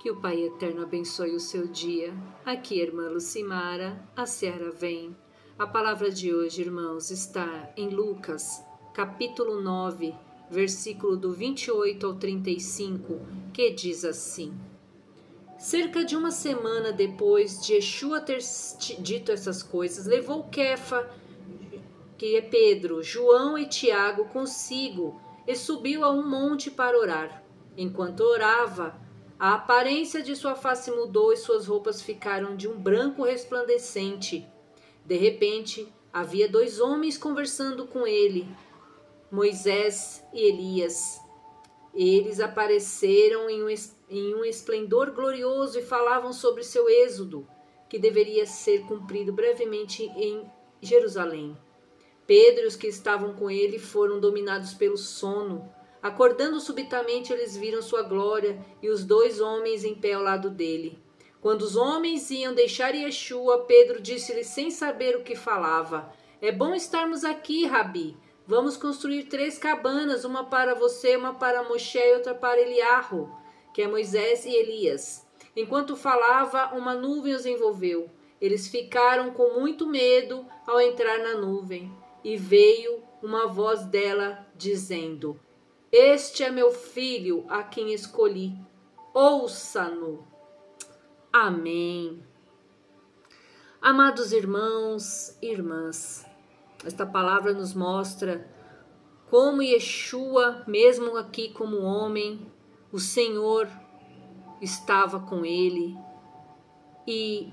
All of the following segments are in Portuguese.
Que o Pai Eterno abençoe o seu dia. Aqui, irmã Lucimara, a Seara vem. A palavra de hoje, irmãos, está em Lucas, capítulo 9, versículo do 28 ao 35, que diz assim: Cerca de uma semana depois de Yeshua ter dito essas coisas, levou Quefa, que é Pedro, João e Tiago, consigo e subiu a um monte para orar. Enquanto orava, a aparência de sua face mudou e suas roupas ficaram de um branco resplandecente. De repente, havia dois homens conversando com ele, Moisés e Elias. Eles apareceram em um esplendor glorioso e falavam sobre seu êxodo, que deveria ser cumprido brevemente em Jerusalém. Pedro e os que estavam com ele foram dominados pelo sono. Acordando subitamente, eles viram sua glória e os dois homens em pé ao lado dele. Quando os homens iam deixar Yeshua, Pedro disse-lhe sem saber o que falava: É bom estarmos aqui, Rabi. Vamos construir 3 cabanas, uma para você, uma para Moshe e outra para Eliarro, que é Moisés e Elias. Enquanto falava, uma nuvem os envolveu. Eles ficaram com muito medo ao entrar na nuvem. E veio uma voz dela dizendo: Este é meu filho, a quem escolhi. Ouça-no. Amém. Amados irmãos e irmãs, esta palavra nos mostra como Yeshua, mesmo aqui como homem, o Senhor estava com ele. E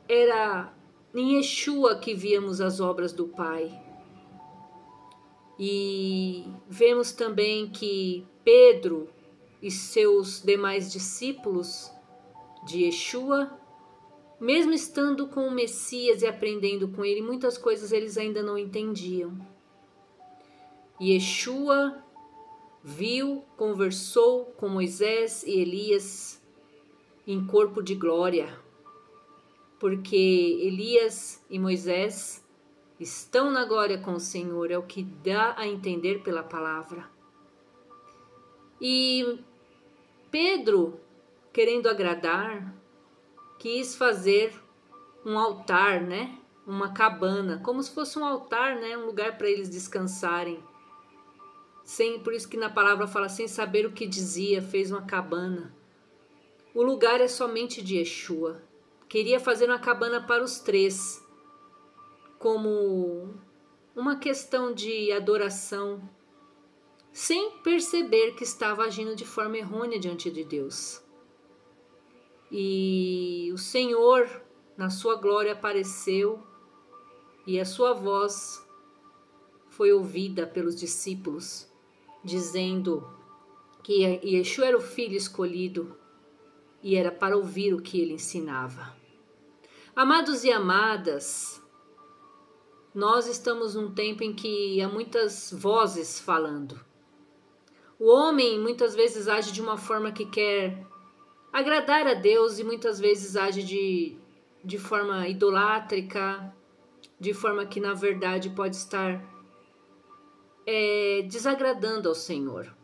era em Yeshua que víamos as obras do Pai. E vemos também que Pedro e seus demais discípulos de Yeshua, mesmo estando com o Messias e aprendendo com ele, muitas coisas eles ainda não entendiam. Yeshua viu, conversou com Moisés e Elias em corpo de glória, porque Elias e Moisés estão na glória com o Senhor, é o que dá a entender pela palavra. E Pedro, querendo agradar, quis fazer um altar, né? Uma cabana, como se fosse um altar, né? Um lugar para eles descansarem. Por isso que na palavra fala, sem saber o que dizia, fez uma cabana. O lugar é somente de Yeshua. Queria fazer uma cabana para os 3, como uma questão de adoração, sem perceber que estava agindo de forma errônea diante de Deus. E o Senhor, na sua glória, apareceu e a sua voz foi ouvida pelos discípulos, dizendo que Yeshua era o filho escolhido e era para ouvir o que ele ensinava. Amados e amadas, nós estamos num tempo em que há muitas vozes falando. O homem muitas vezes age de uma forma que quer agradar a Deus e muitas vezes age de forma idolátrica, de forma que na verdade pode estar desagradando ao Senhor.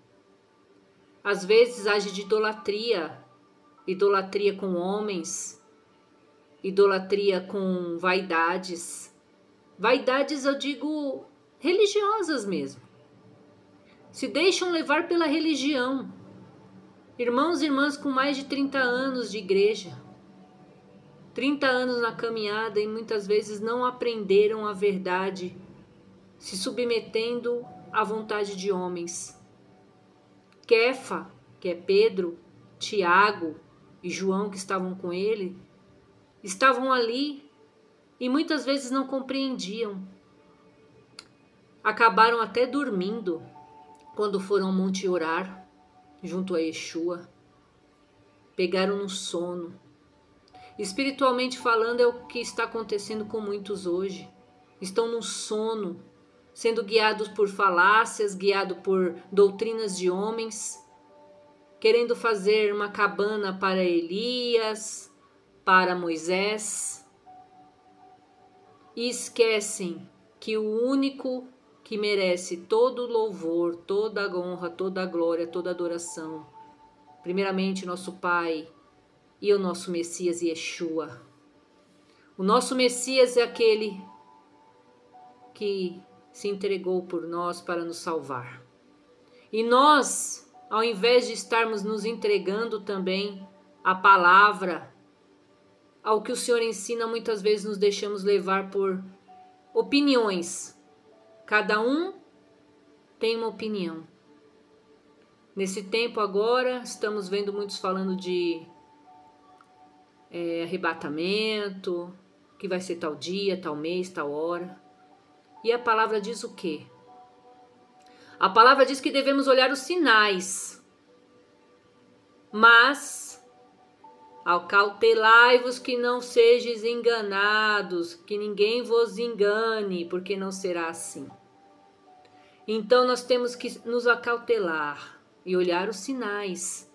Às vezes age de idolatria com homens, idolatria com vaidades. Vaidades, eu digo, religiosas mesmo. Se deixam levar pela religião. Irmãos e irmãs com mais de 30 anos de igreja, 30 anos na caminhada e muitas vezes não aprenderam a verdade, se submetendo à vontade de homens. Quefa, que é Pedro, Tiago e João que estavam com ele, estavam ali e muitas vezes não compreendiam. Acabaram até dormindo quando foram ao monte orar junto a Yeshua. Pegaram no sono. Espiritualmente falando, é o que está acontecendo com muitos hoje. Estão no sono, sendo guiados por falácias, guiados por doutrinas de homens, querendo fazer uma cabana para Elias, para Moisés, e esquecem que o único que merece todo o louvor, toda a honra, toda a glória, toda a adoração, primeiramente nosso Pai, e o nosso Messias Yeshua. O nosso Messias é aquele que se entregou por nós para nos salvar. E nós, ao invés de estarmos nos entregando também à palavra, ao que o Senhor ensina, muitas vezes nos deixamos levar por opiniões. Cada um tem uma opinião. Nesse tempo agora, estamos vendo muitos falando de arrebatamento, que vai ser tal dia, tal mês, tal hora. E a palavra diz o quê? A palavra diz que devemos olhar os sinais. Mas acautelai-vos que não sejais enganados, que ninguém vos engane, porque não será assim. Então nós temos que nos acautelar e olhar os sinais.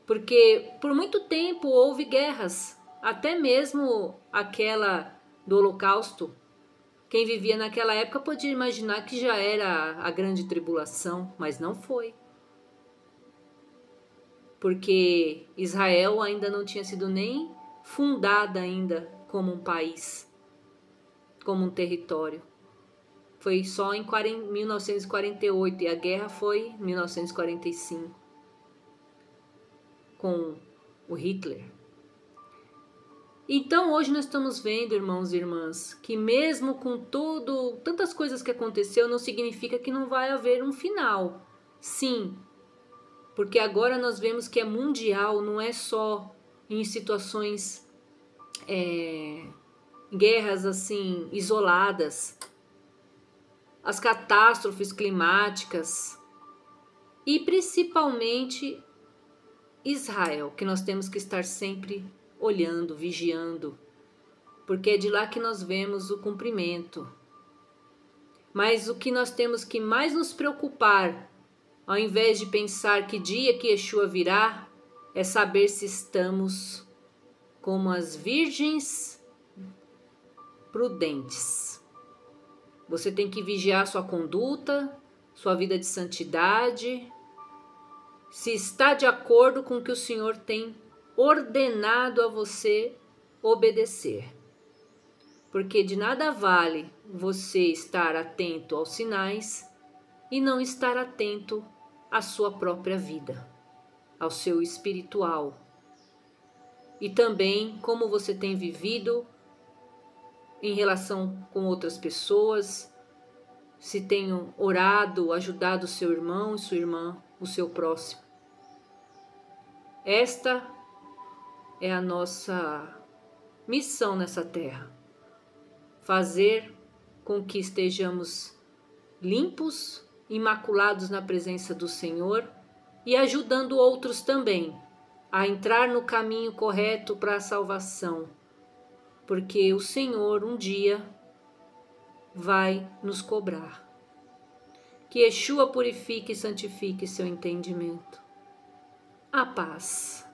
Porque por muito tempo houve guerras, até mesmo aquela do Holocausto. Quem vivia naquela época podia imaginar que já era a grande tribulação, mas não foi. Porque Israel ainda não tinha sido nem fundada ainda como um país, como um território. Foi só em 1948 e a guerra foi em 1945 com o Hitler. Então hoje nós estamos vendo, irmãos e irmãs, que mesmo com tantas coisas que aconteceu, não significa que não vai haver um final. Sim, porque agora nós vemos que é mundial, não é só em situações, guerras assim, isoladas, as catástrofes climáticas e principalmente Israel, que nós temos que estar sempre olhando, vigiando, porque é de lá que nós vemos o cumprimento. Mas o que nós temos que mais nos preocupar, ao invés de pensar que dia que Yeshua virá, é saber se estamos como as virgens prudentes. Você tem que vigiar sua conduta, sua vida de santidade, se está de acordo com o que o Senhor tem ordenado a você obedecer. Porque de nada vale você estar atento aos sinais e não estar atento à sua própria vida, ao seu espiritual. E também como você tem vivido em relação com outras pessoas, se tem orado, ajudado o seu irmão e sua irmã, o seu próximo. Esta é a nossa missão nessa terra. Fazer com que estejamos limpos, imaculados na presença do Senhor e ajudando outros também a entrar no caminho correto para a salvação. Porque o Senhor um dia vai nos cobrar. Que Yeshua purifique e santifique seu entendimento. A paz.